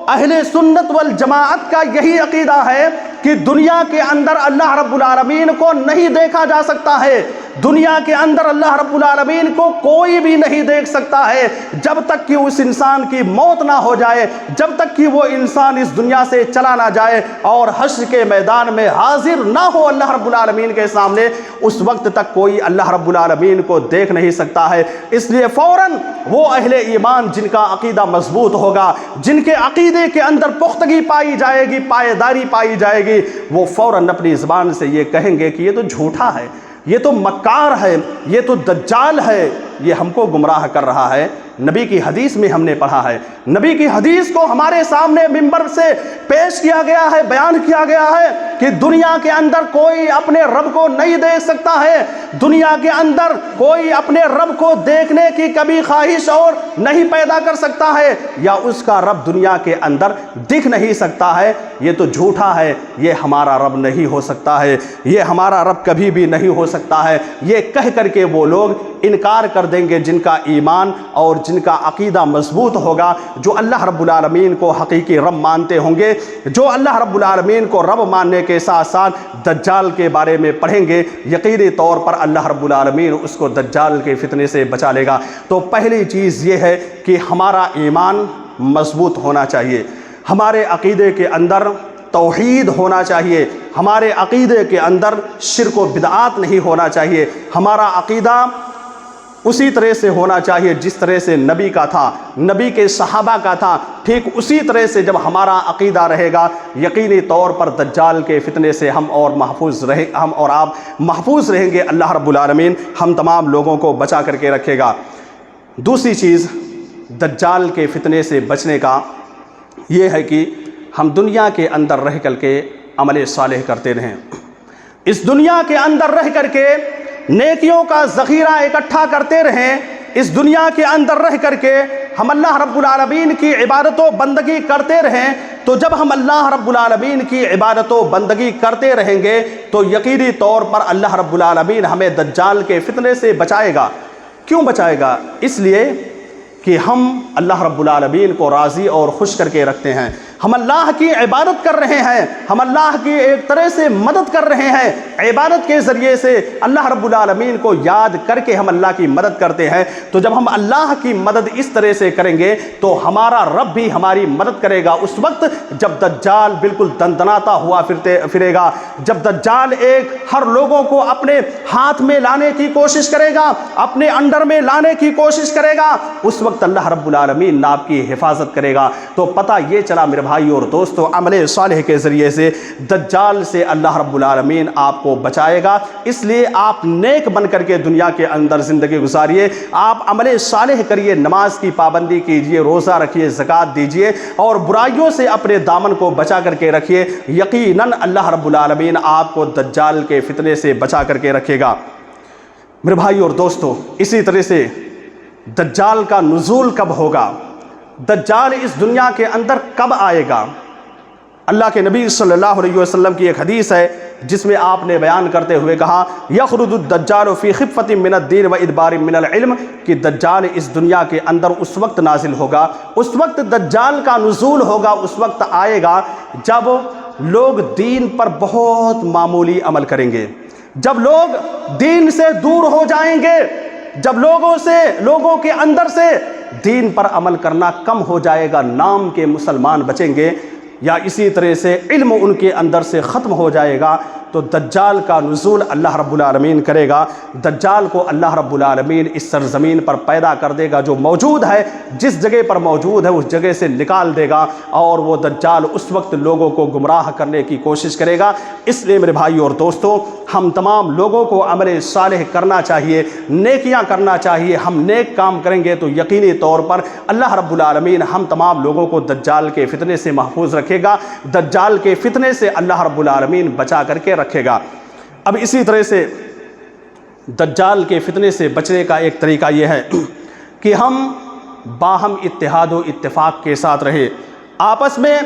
اہل سنت والجماعت کا یہی عقیدہ ہے کہ دنیا کے اندر اللہ رب العالمین کو نہیں دیکھا جا سکتا ہے، دنیا کے اندر اللہ رب العالمین کو کوئی بھی نہیں دیکھ سکتا ہے جب تک کہ اس انسان کی موت نہ ہو جائے، جب تک کہ وہ انسان اس دنیا سے چلا نہ جائے اور حشر کے میدان میں حاضر نہ ہو اللہ رب العالمین کے سامنے، اس وقت تک کوئی اللہ رب العالمین کو دیکھ نہیں سکتا ہے۔ اس لیے فوراً وہ اہل ایمان جن کا عقیدہ مضبوط ہوگا، جن کے عقیدے کے اندر پختگی پائی جائے گی، پائیداری پائی جائے گی، وہ فوراً اپنی زبان سے یہ کہیں گے کہ یہ تو جھوٹا ہے، یہ تو مکار ہے، یہ تو دجال ہے، یہ ہم کو گمراہ کر رہا ہے۔ نبی کی حدیث میں ہم نے پڑھا ہے، نبی کی حدیث کو ہمارے سامنے منبر سے پیش کیا گیا ہے، بیان کیا گیا ہے کہ دنیا کے اندر کوئی اپنے رب کو نہیں دیکھ سکتا ہے، دنیا کے اندر کوئی اپنے رب کو دیکھنے کی کبھی خواہش اور نہیں پیدا کر سکتا ہے، یا اس کا رب دنیا کے اندر دکھ نہیں سکتا ہے، یہ تو جھوٹا ہے، یہ ہمارا رب نہیں ہو سکتا ہے، یہ ہمارا رب کبھی بھی نہیں ہو سکتا ہے۔ یہ کہہ کر کے وہ لوگ انکار کر دیں گے جن کا ایمان اور جن کا عقیدہ مضبوط ہوگا، جو اللہ رب العالمین کو حقیقی رب مانتے ہوں گے، جو اللہ رب العالمین کو رب ماننے کے ساتھ ساتھ دجال کے بارے میں پڑھیں گے، یقینی طور پر اللہ رب العالمین اس کو دجال کے فتنے سے بچا لے گا۔ تو پہلی چیز یہ ہے کہ ہمارا ایمان مضبوط ہونا چاہیے، ہمارے عقیدے کے اندر توحید ہونا چاہیے، ہمارے عقیدے کے اندر شرک و بدعات نہیں ہونا چاہیے، ہمارا عقیدہ اسی طرح سے ہونا چاہیے جس طرح سے نبی کا تھا، نبی کے صحابہ کا تھا، ٹھیک اسی طرح سے جب ہمارا عقیدہ رہے گا، یقینی طور پر دجال کے فتنے سے ہم اور آپ محفوظ رہیں گے، اللہ رب العالمین ہم تمام لوگوں کو بچا کر کے رکھے گا۔ دوسری چیز دجال کے فتنے سے بچنے کا یہ ہے کہ ہم دنیا کے اندر رہ کر کے عمل صالح کرتے رہیں، اس دنیا کے اندر رہ کر کے نیکیوں کا ذخیرہ اکٹھا کرتے رہیں، اس دنیا کے اندر رہ کر کے ہم اللہ رب العالمین کی عبادت و بندگی کرتے رہیں۔ تو جب ہم اللہ رب العالمین کی عبادت و بندگی کرتے رہیں گے تو یقینی طور پر اللہ رب العالمین ہمیں دجال کے فتنے سے بچائے گا۔ کیوں بچائے گا؟ اس لیے کہ ہم اللہ رب العالمین کو راضی اور خوش کر کے رکھتے ہیں، ہم اللہ کی عبادت کر رہے ہیں، ہم اللہ کی ایک طرح سے مدد کر رہے ہیں، عبادت کے ذریعے سے اللہ رب العالمین کو یاد کر کے ہم اللہ کی مدد کرتے ہیں۔ تو جب ہم اللہ کی مدد اس طرح سے کریں گے تو ہمارا رب بھی ہماری مدد کرے گا اس وقت جب دجال بالکل دندناتا ہوا پھرے گا، جب دجال ہر لوگوں کو اپنے ہاتھ میں لانے کی کوشش کرے گا، اپنے انڈر میں لانے کی کوشش کرے گا، اس وقت اللہ رب العالمین آپ کی حفاظت کرے گا۔ تو پتہ یہ چلا میرے بھائی اور دوستو، عمل صالح کے ذریعے سے دجال سے اللہ رب العالمین آپ کو بچائے گا۔ اس لیے آپ نیک بن کر کے دنیا کے اندر زندگی گزاریے، آپ عمل صالح کریے، نماز کی پابندی کیجئے، روزہ رکھیے، زکوٰۃ دیجئے اور برائیوں سے اپنے دامن کو بچا کر کے رکھیے۔ یقیناً اللہ رب العالمین آپ کو دجال کے فتنے سے بچا کر کے رکھے گا۔ میرے بھائی اور دوستو، اسی طرح سے دجال کا نزول کب ہوگا، دجال اس دنیا کے اندر کب آئے گا؟ اللہ کے نبی صلی اللہ علیہ وسلم کی ایک حدیث ہے جس میں آپ نے بیان کرتے ہوئے کہا یخرج الدجال فی خفۃ من الدین و ادبار من العلم، کہ دجال اس دنیا کے اندر اس وقت نازل ہوگا، اس وقت دجال کا نزول ہوگا، اس وقت آئے گا جب لوگ دین پر بہت معمولی عمل کریں گے، جب لوگ دین سے دور ہو جائیں گے، جب لوگوں کے اندر سے دین پر عمل کرنا کم ہو جائے گا، نام کے مسلمان بچیں گے، یا اسی طرح سے علم ان کے اندر سے ختم ہو جائے گا، تو دجال کا نزول اللہ رب العالمین کرے گا۔ دجال کو اللہ رب العالمین اس سرزمین پر پیدا کر دے گا، جو موجود ہے، جس جگہ پر موجود ہے اس جگہ سے نکال دے گا، اور وہ دجال اس وقت لوگوں کو گمراہ کرنے کی کوشش کرے گا۔ اس لیے میرے بھائی اور دوستو، ہم تمام لوگوں کو عمل صالح کرنا چاہیے، نیکیاں کرنا چاہیے۔ ہم نیک کام کریں گے تو یقینی طور پر اللہ رب العالمین ہم تمام لوگوں کو دجال کے فتنے سے محفوظ رکھے گا، دجال کے فتنے سے اللہ رب العالمین بچا کر کے رکھے گا۔ اب اسی طرح سے دجال کے فتنے سے بچنے کا ایک طریقہ یہ ہے کہ ہم باہم اتحاد و اتفاق کے ساتھ رہے، آپس میں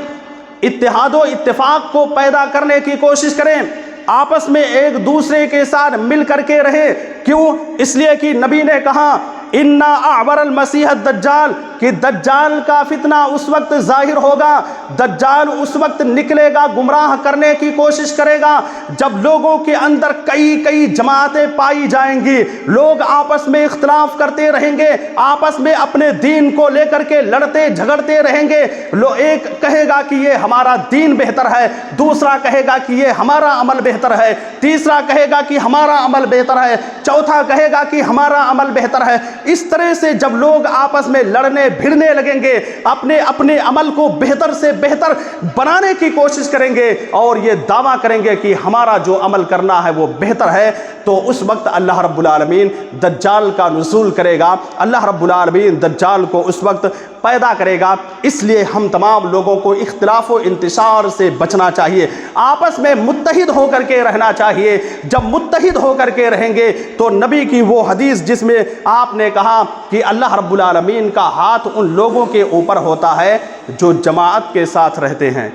اتحاد و اتفاق کو پیدا کرنے کی کوشش کریں، آپس میں ایک دوسرے کے ساتھ مل کر کے رہے۔ کیوں؟ اس لیے کہ نبی نے کہا اِنَّا أَعْوَرَ الْمَسِيحَ الدَّجَّالِ، کہ دجال کا فتنہ اس وقت ظاہر ہوگا، دجال اس وقت نکلے گا، گمراہ کرنے کی کوشش کرے گا جب لوگوں کے اندر کئی جماعتیں پائی جائیں گی، لوگ آپس میں اختلاف کرتے رہیں گے، آپس میں اپنے دین کو لے کر کے لڑتے جھگڑتے رہیں گے۔ ایک کہے گا کہ یہ ہمارا دین بہتر ہے، دوسرا کہے گا کہ یہ ہمارا عمل بہتر ہے، تیسرا کہے گا کہ ہمارا عمل بہتر ہے، چوتھا کہے گا کہ ہمارا عمل بہتر ہے۔ اس طرح سے جب لوگ آپس میں لڑنے بھڑنے لگیں گے، اپنے عمل کو بہتر سے بہتر بنانے کی کوشش کریں گے اور یہ دعویٰ کریں گے کہ ہمارا جو عمل کرنا ہے وہ بہتر ہے، تو اس وقت اللہ رب العالمین دجال کا نزول کرے گا، اللہ رب العالمین دجال کو اس وقت پیدا کرے گا۔ اس لیے ہم تمام لوگوں کو اختلاف و انتشار سے بچنا چاہیے، آپس میں متحد ہو کر کے رہنا چاہیے۔ جب متحد ہو کر کے رہیں گے تو نبی کی وہ حدیث جس میں آپ نے کہا کہ اللہ رب العالمین کا ہاتھ ان لوگوں کے اوپر ہوتا ہے جو جماعت کے ساتھ رہتے ہیں،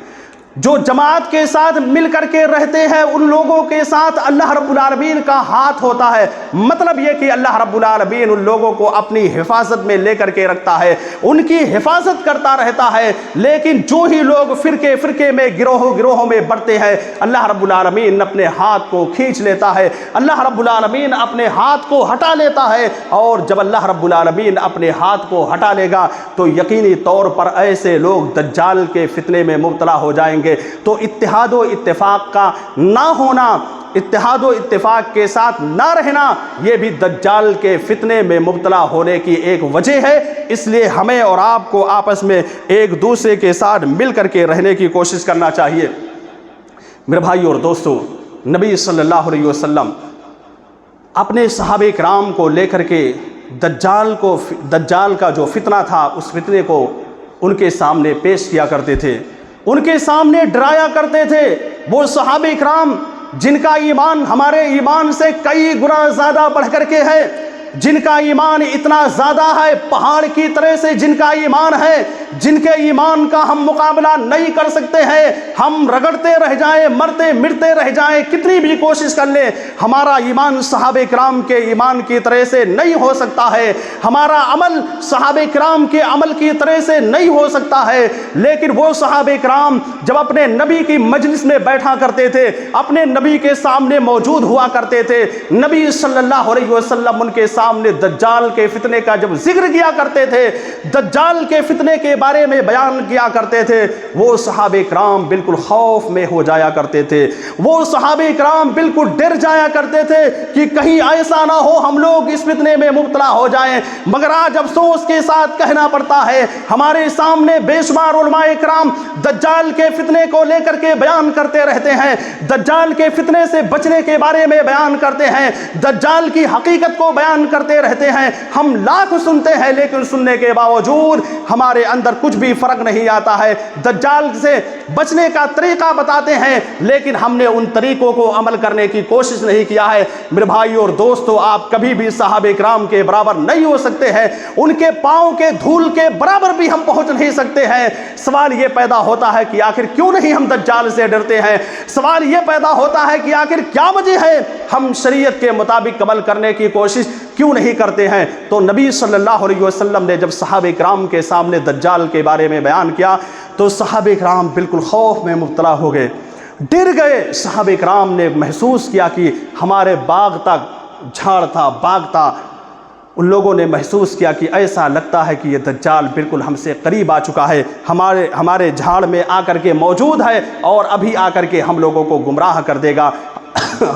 جو جماعت کے ساتھ مل کر کے رہتے ہیں، ان لوگوں کے ساتھ اللہ رب العالمین کا ہاتھ ہوتا ہے۔ مطلب یہ کہ اللہ رب العالمین ان لوگوں کو اپنی حفاظت میں لے کر کے رکھتا ہے، ان کی حفاظت کرتا رہتا ہے۔ لیکن جو ہی لوگ فرقے میں گروہوں میں بڑھتے ہیں، اللہ رب العالمین اپنے ہاتھ کو کھینچ لیتا ہے، اللہ رب العالمین اپنے ہاتھ کو ہٹا لیتا ہے، اور جب اللہ رب العالمین اپنے ہاتھ کو ہٹا لے گا تو یقینی طور پر ایسے لوگ دجال کے فتنے میں مبتلا ہو جائیں گے۔ تو اتحاد و اتفاق کا نہ ہونا، اتحاد و اتفاق کے ساتھ نہ رہنا، یہ بھی دجال کے فتنے میں مبتلا ہونے کی ایک وجہ ہے۔ اس لیے ہمیں اور آپ کو آپس میں ایک دوسرے کے ساتھ مل کر کے رہنے کی کوشش کرنا چاہیے۔ میرے بھائی اور دوستو، نبی صلی اللہ علیہ وسلم اپنے صحابہ کرام کو لے کر کے دجال کا جو فتنہ تھا اس فتنے کو ان کے سامنے پیش کیا کرتے تھے، ان کے سامنے ڈرایا کرتے تھے۔ وہ صحابہ کرام جن کا ایمان ہمارے ایمان سے کئی گنا زیادہ بڑھ کر کے ہے، جن کا ایمان اتنا زیادہ ہے پہاڑ کی طرح سے جن کا ایمان ہے، جن کے ایمان کا ہم مقابلہ نہیں کر سکتے ہیں، ہم رگڑتے رہ جائیں، مرتے مرتے رہ جائیں، کتنی بھی کوشش کر لیں، ہمارا ایمان صحابہ کرام کے ایمان کی طرح سے نہیں ہو سکتا ہے، ہمارا عمل صحابہ کرام کے عمل کی طرح سے نہیں ہو سکتا ہے۔ لیکن وہ صحابہ کرام جب اپنے نبی کی مجلس میں بیٹھا کرتے تھے، اپنے نبی کے سامنے موجود ہوا کرتے تھے، نبی صلی اللہ علیہ وسلم ان کے سامنے دجال کے فتنے کا جب ذکر کیا کرتے تھے، دجال کے فتنے کے بارے میں بیان کیا کرتے تھے، وہ صحابہ کرام بالکل خوف میں ہو جایا کرتے تھے، وہ صحابہ کرام بالکل ڈر جایا کرتے تھے کہ کہیں ایسا نہ ہو ہم لوگ اس فتنے میں مبتلا ہو جائیں۔ مگر آج افسوس کے ساتھ کہنا پڑتا ہے ہمارے سامنے بے شمار علماء کرام دجال کے فتنے کو لے کر کے بیان کرتے رہتے ہیں، دجال کے فتنے سے بچنے کے بارے میں بیان کرتے ہیں، دجال کی حقیقت کو بیان کرتے رہتے ہیں۔ ہم لاکھ سنتے ہیں لیکن سننے کے باوجود ہمارے اندر کچھ بھی فرق نہیں آتا ہے۔ دجال سے بچنے کا طریقہ بتاتے ہیں لیکن ہم نے ان طریقوں کو عمل کرنے کی کوشش نہیں کیا ہے۔ میرے بھائیو اور دوستو، آپ کبھی بھی صحابہ کرام کے برابر نہیں ہو سکتے ہیں، ان کے پاؤں کے دھول کے برابر بھی ہم پہنچ نہیں سکتے ہیں۔ سوال یہ پیدا ہوتا ہے کہ آخر کیوں نہیں ہم دجال سے ڈرتے ہیں؟ سوال یہ پیدا ہوتا ہے کہ آخر کیا وجہ ہے ہم شریعت کے مطابق عمل کرنے کی کوشش کیوں نہیں کرتے ہیں؟ تو نبی صلی اللہ علیہ وسلم نے جب صحابہ کرام کے سامنے دجال کے بارے میں بیان کیا تو صحابہ کرام بالکل خوف میں مبتلا ہو گئے، ڈر گئے۔ صحابہ کرام نے محسوس کیا کہ ہمارے باغ تک جھاڑ تھا، باغ تھا، ان لوگوں نے محسوس کیا کہ ایسا لگتا ہے کہ یہ دجال بالکل ہم سے قریب آ چکا ہے، ہمارے جھاڑ میں آ کر کے موجود ہے اور ابھی آ کر کے ہم لوگوں کو گمراہ کر دے گا،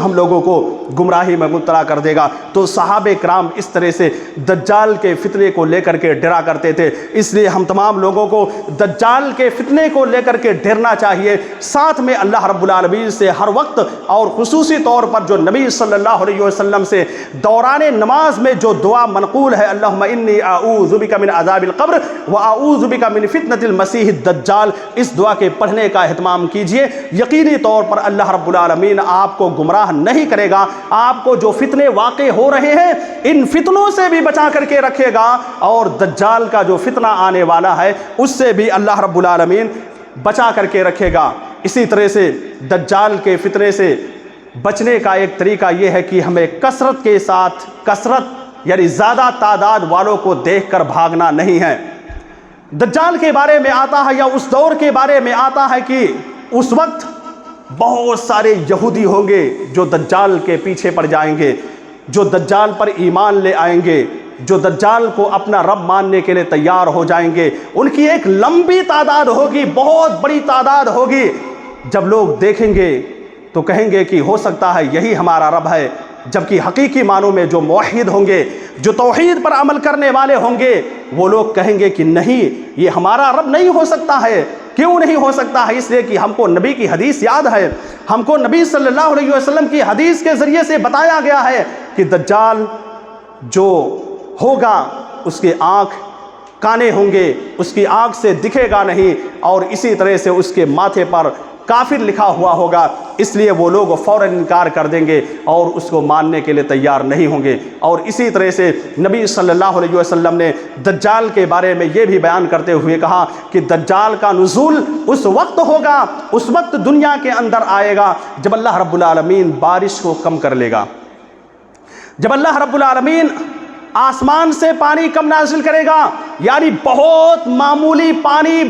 ہم لوگوں کو گمراہی میں مبتلا کر دے گا۔ تو صحابہ کرام اس طرح سے دجال کے فتنے کو لے کر کے ڈرا کرتے تھے۔ اس لیے ہم تمام لوگوں کو دجال کے فتنے کو لے کر کے ڈرنا چاہیے، ساتھ میں اللہ رب العالمین سے ہر وقت اور خصوصی طور پر جو نبی صلی اللہ علیہ وسلم سے دوران نماز میں جو دعا منقول ہے، اللہم انی اعوذ بک من عذاب القبر واعوذ بک من فتنۃ المسیح الدجال، اس دعا کے پڑھنے کا اہتمام کیجئے۔ یقینی طور پر اللہ رب العالمین آپ کو گمراہ نہیں کرے گا، آپ کو جو فتنے واقع ہو رہے ہیں ان فتنوں سے بھی بچا کر کے رکھے گا، اور دجال کا جو فتنہ آنے والا ہے اس سے بھی اللہ رب العالمین بچا کر کے رکھے گا۔ اسی طرح سے دجال کے فتنے سے بچنے کا ایک طریقہ یہ ہے کہ ہمیں کثرت کے ساتھ، کثرت یعنی زیادہ تعداد والوں کو دیکھ کر بھاگنا نہیں ہے۔ دجال کے بارے میں آتا ہے یا اس دور کے بارے میں آتا ہے کہ اس وقت بہت سارے یہودی ہوں گے جو دجال کے پیچھے پڑ جائیں گے، جو دجال پر ایمان لے آئیں گے، جو دجال کو اپنا رب ماننے کے لیے تیار ہو جائیں گے۔ ان کی ایک لمبی تعداد ہوگی، بہت بڑی تعداد ہوگی۔ جب لوگ دیکھیں گے تو کہیں گے کہ ہو سکتا ہے یہی ہمارا رب ہے، جبکہ حقیقی معنوں میں جو موحد ہوں گے، جو توحید پر عمل کرنے والے ہوں گے، وہ لوگ کہیں گے کہ نہیں، یہ ہمارا رب نہیں ہو سکتا ہے۔ کیوں نہیں ہو سکتا ہے؟ اس لیے کہ ہم کو نبی کی حدیث یاد ہے، ہم کو نبی صلی اللہ علیہ وسلم کی حدیث کے ذریعے سے بتایا گیا ہے کہ دجال جو ہوگا اس کے آنکھ کانے ہوں گے، اس کی آنکھ سے دکھے گا نہیں، اور اسی طرح سے اس کے ماتھے پر کافر لکھا ہوا ہوگا۔ اس لیے وہ لوگ فوراً انکار کر دیں گے اور اس کو ماننے کے لیے تیار نہیں ہوں گے۔ اور اسی طرح سے نبی صلی اللہ علیہ وسلم نے دجال کے بارے میں یہ بھی بیان کرتے ہوئے کہا کہ دجال کا نزول اس وقت ہوگا، اس وقت دنیا کے اندر آئے گا جب اللہ رب العالمین بارش کو کم کر لے گا، جب اللہ رب العالمین آسمان سے پانی کم نازل کرے گا، یعنی بہت معمولی پانی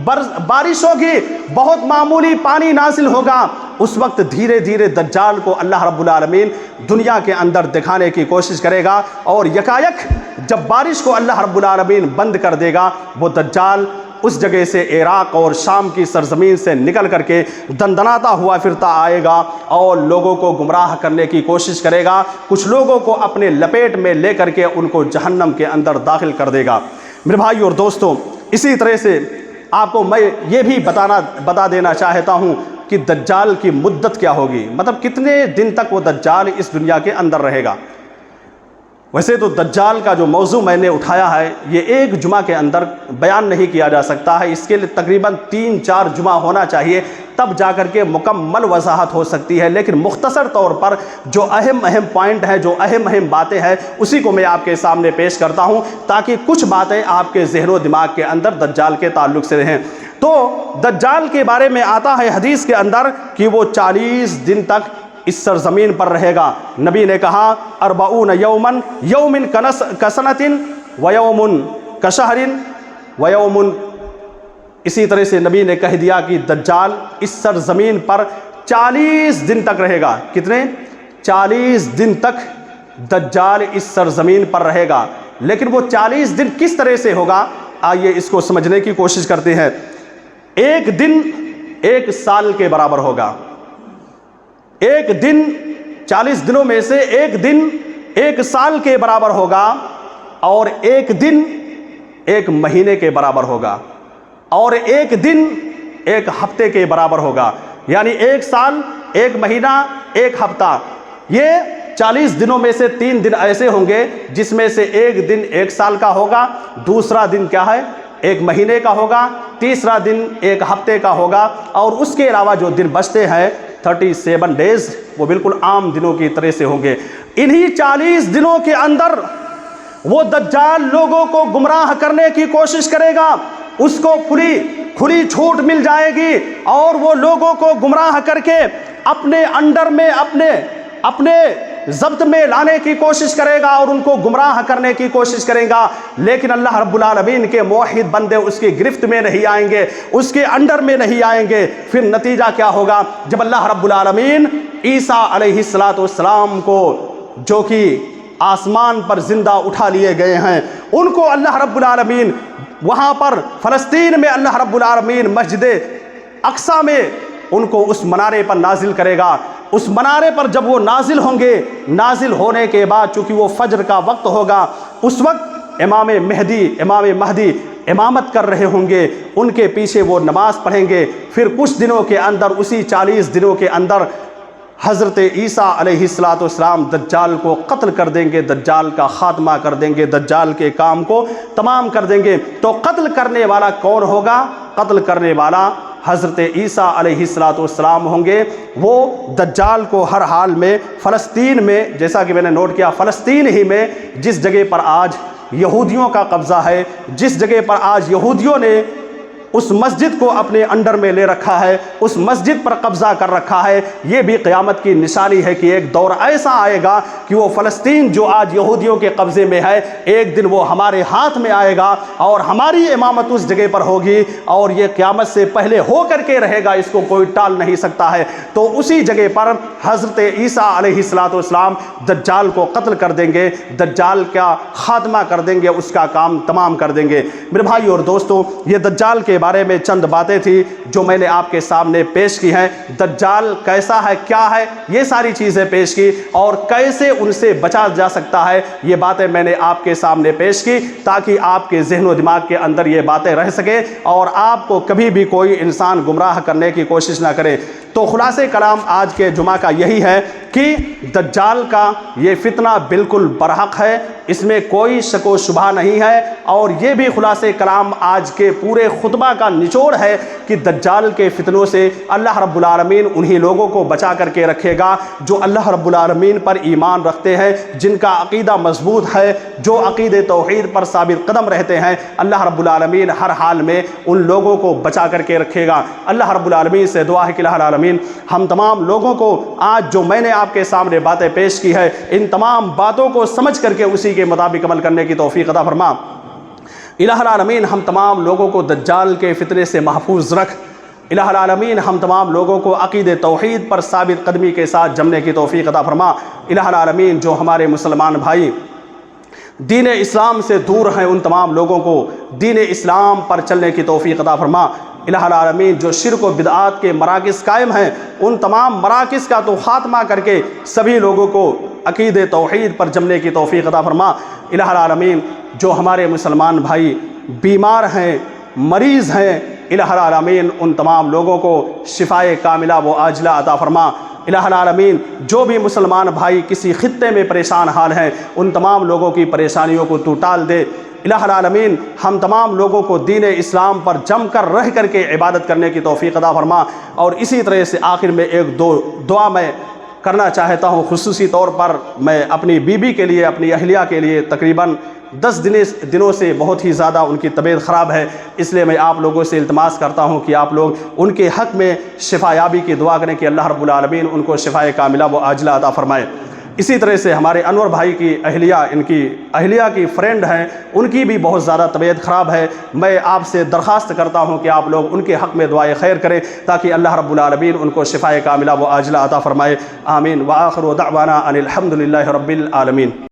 بارش ہوگی، بہت معمولی پانی نازل ہوگا۔ اس وقت دھیرے دھیرے دجال کو اللہ رب العالمین دنیا کے اندر دکھانے کی کوشش کرے گا، اور یکایک جب بارش کو اللہ رب العالمین بند کر دے گا، وہ دجال اس جگہ سے عراق اور شام کی سرزمین سے نکل کر کے دندناتا ہوا پھرتا آئے گا اور لوگوں کو گمراہ کرنے کی کوشش کرے گا، کچھ لوگوں کو اپنے لپیٹ میں لے کر کے ان کو جہنم کے اندر داخل کر دے گا۔ میرے بھائی اور دوستوں، اسی طرح سے آپ کو میں یہ بھی بتا دینا چاہتا ہوں کہ دجال کی مدت کیا ہوگی، مطلب کتنے دن تک وہ دجال اس دنیا کے اندر رہے گا۔ ویسے تو دجال کا جو موضوع میں نے اٹھایا ہے یہ ایک جمعہ کے اندر بیان نہیں کیا جا سکتا ہے، اس کے لیے تقریباً 3-4 جمعہ ہونا چاہیے، تب جا کر کے مکمل وضاحت ہو سکتی ہے۔ لیکن مختصر طور پر جو اہم پوائنٹ ہیں، جو اہم باتیں ہیں، اسی کو میں آپ کے سامنے پیش کرتا ہوں تاکہ کچھ باتیں آپ کے ذہن و دماغ کے اندر دجال کے تعلق سے رہیں۔ تو دجال کے بارے میں آتا ہے حدیث کے اندر کہ وہ 40 دن تک اس سرزمین پر رہے گا۔ نبی نے کہا 40 یومن، یومن کسنتن و یومن کشہرن و یومن، اسی طرح سے نبی نے کہہ دیا کہ دجال اس سرزمین پر 40 دن تک رہے گا۔ کتنے؟ 40 دن تک دجال اس سرزمین پر رہے گا۔ لیکن وہ 40 دن کس طرح سے ہوگا، آئیے اس کو سمجھنے کی کوشش کرتے ہیں۔ ایک دن 1 سال کے برابر ہوگا۔ ایک دن 40 دنوں میں سے ایک دن 1 سال کے برابر ہوگا، اور ایک دن 1 مہینے کے برابر ہوگا، اور ایک دن 1 ہفتے کے برابر ہوگا۔ یعنی 1 سال، 1 مہینہ، 1 ہفتہ، یہ 40 دنوں میں سے 3 دن ایسے ہوں گے جس میں سے ایک دن 1 سال کا ہوگا، دوسرا دن کیا ہے 1 مہینے کا ہوگا، تیسرا دن 1 ہفتے کا ہوگا، اور اس کے علاوہ جو دن بچتے ہیں 37 ڈیز وہ بالکل عام دنوں کی طرح سے ہوں گے۔ انہی 40 دنوں کے اندر وہ دجال لوگوں کو گمراہ کرنے کی کوشش کرے گا، اس کو کھلی چھوٹ مل جائے گی، اور وہ لوگوں کو گمراہ کر کے اپنے انڈر میں اپنے ضبط میں لانے کی کوشش کرے گا اور ان کو گمراہ کرنے کی کوشش کرے گا۔ لیکن اللہ رب العالمین کے موحد بندے اس کی گرفت میں نہیں آئیں گے، اس کے انڈر میں نہیں آئیں گے۔ پھر نتیجہ کیا ہوگا؟ جب اللہ رب العالمین عیسیٰ علیہ السلام کو، جو کہ آسمان پر زندہ اٹھا لیے گئے ہیں، ان کو اللہ رب العالمین وہاں پر فلسطین میں اللہ رب العالمین مسجد اقصیٰ میں ان کو اس منارے پر نازل کرے گا۔ اس منارے پر جب وہ نازل ہوں گے، نازل ہونے کے بعد چونکہ وہ فجر کا وقت ہوگا، اس وقت امام مہدی امامت کر رہے ہوں گے، ان کے پیچھے وہ نماز پڑھیں گے۔ پھر کچھ دنوں کے اندر، اسی 40 دنوں کے اندر، حضرت عیسیٰ علیہ السلام دجال کو قتل کر دیں گے، دجال کا خاتمہ کر دیں گے، دجال کے کام کو تمام کر دیں گے۔ تو قتل کرنے والا کون ہوگا؟ قتل کرنے والا حضرت عیسیٰ علیہ السلام ہوں گے۔ وہ دجال کو ہر حال میں فلسطین میں، جیسا کہ میں نے نوٹ کیا، فلسطین ہی میں جس جگہ پر آج یہودیوں کا قبضہ ہے، جس جگہ پر آج یہودیوں نے اس مسجد کو اپنے انڈر میں لے رکھا ہے، اس مسجد پر قبضہ کر رکھا ہے، یہ بھی قیامت کی نشانی ہے کہ ایک دور ایسا آئے گا کہ وہ فلسطین جو آج یہودیوں کے قبضے میں ہے، ایک دن وہ ہمارے ہاتھ میں آئے گا اور ہماری امامت اس جگہ پر ہوگی، اور یہ قیامت سے پہلے ہو کر کے رہے گا، اس کو کوئی ٹال نہیں سکتا ہے۔ تو اسی جگہ پر حضرت عیسیٰ علیہ السلام دجال کو قتل کر دیں گے، دجال کا خاتمہ کر دیں گے، اس کا کام تمام کر دیں گے۔ میرے بھائی اور دوستو، یہ دجال کے بارے میں چند باتیں تھی جو میں نے آپ کے سامنے پیش کی ہیں۔ دجال کیسا ہے، کیا ہے، یہ ساری چیزیں پیش کی، اور کیسے ان سے بچا جا سکتا ہے، یہ باتیں میں نے آپ کے سامنے پیش کی تاکہ آپ کے ذہن و دماغ کے اندر یہ باتیں رہ سکیں اور آپ کو کبھی بھی کوئی انسان گمراہ کرنے کی کوشش نہ کرے۔ تو خلاصے کلام آج کے جمعہ کا یہی ہے کہ دجال کا یہ فتنہ بالکل برحق ہے، اس میں کوئی شک و شبہ نہیں ہے، اور یہ بھی خلاصے کلام آج کے پورے خطبہ کا نچوڑ ہے کہ دجال کے فتنوں سے اللہ رب العالمین انہی لوگوں کو بچا کر کے رکھے گا جو اللہ رب العالمین پر ایمان رکھتے ہیں، جن کا عقیدہ مضبوط ہے، جو عقید توحید پر ثابت قدم رہتے ہیں۔ اللہ رب العالمین ہر حال میں ان لوگوں کو بچا کر کے رکھے گا۔ اللہ رب العالمین سے دعا ہے کہ الہ العالمین ہم تمام لوگوں کو آج جو میں نے آپ کے سامنے باتیں پیش کی ہے، ان تمام باتوں کو سمجھ کر کے اسی کے مطابق عمل کرنے کی توفیق عطا فرما۔ الہ العالمین ہم تمام لوگوں کو دجال کے فتنے سے محفوظ رکھ۔ الہ العالمین ہم تمام لوگوں کو عقید توحید پر ثابت قدمی کے ساتھ جمنے کی توفیق عطا فرما۔ الہ العالمین جو ہمارے مسلمان بھائی دین اسلام سے دور ہیں، ان تمام لوگوں کو دین اسلام پر چلنے کی توفیق عطا فرما۔ الہ العالمین جو شرک و بدعات کے مراکز قائم ہیں، ان تمام مراکز کا تو خاتمہ کر کے سبھی لوگوں کو عقید توحید پر جمنے کی توفیق عطا فرما۔ الہ العالمین جو ہمارے مسلمان بھائی بیمار ہیں، مریض ہیں، الہ العالمین ان تمام لوگوں کو شفائے کاملہ و عاجلہ عطا فرما۔ الہ العالمین جو بھی مسلمان بھائی کسی خطے میں پریشان حال ہیں ان تمام لوگوں کی پریشانیوں کو تو ٹال دے۔ الہ العالمین ہم تمام لوگوں کو دین اسلام پر جم کر رہ کر کے عبادت کرنے کی توفیق عطا فرما۔ اور اسی طرح سے آخر میں ایک دعا میں کرنا چاہتا ہوں، خصوصی طور پر میں اپنی بیوی کے لیے، اپنی اہلیہ کے لیے تقریباً 10 دنوں سے بہت ہی زیادہ ان کی طبیعت خراب ہے، اس لیے میں آپ لوگوں سے التماس کرتا ہوں کہ آپ لوگ ان کے حق میں شفا یابی کی دعا کریں کہ اللہ رب العالمین ان کو شفائے کاملہ و عاجلہ عطا فرمائے۔ اسی طرح سے ہمارے انور بھائی کی اہلیہ کی فرینڈ ہیں، ان کی بھی بہت زیادہ طبیعت خراب ہے۔ میں آپ سے درخواست کرتا ہوں کہ آپ لوگ ان کے حق میں دعائے خیر کریں تاکہ اللہ رب العالمین ان کو شفائے کاملہ و عاجلہ عطا فرمائے۔ آمین۔ وآخر دعوانا ان الحمد للہ رب العالمین۔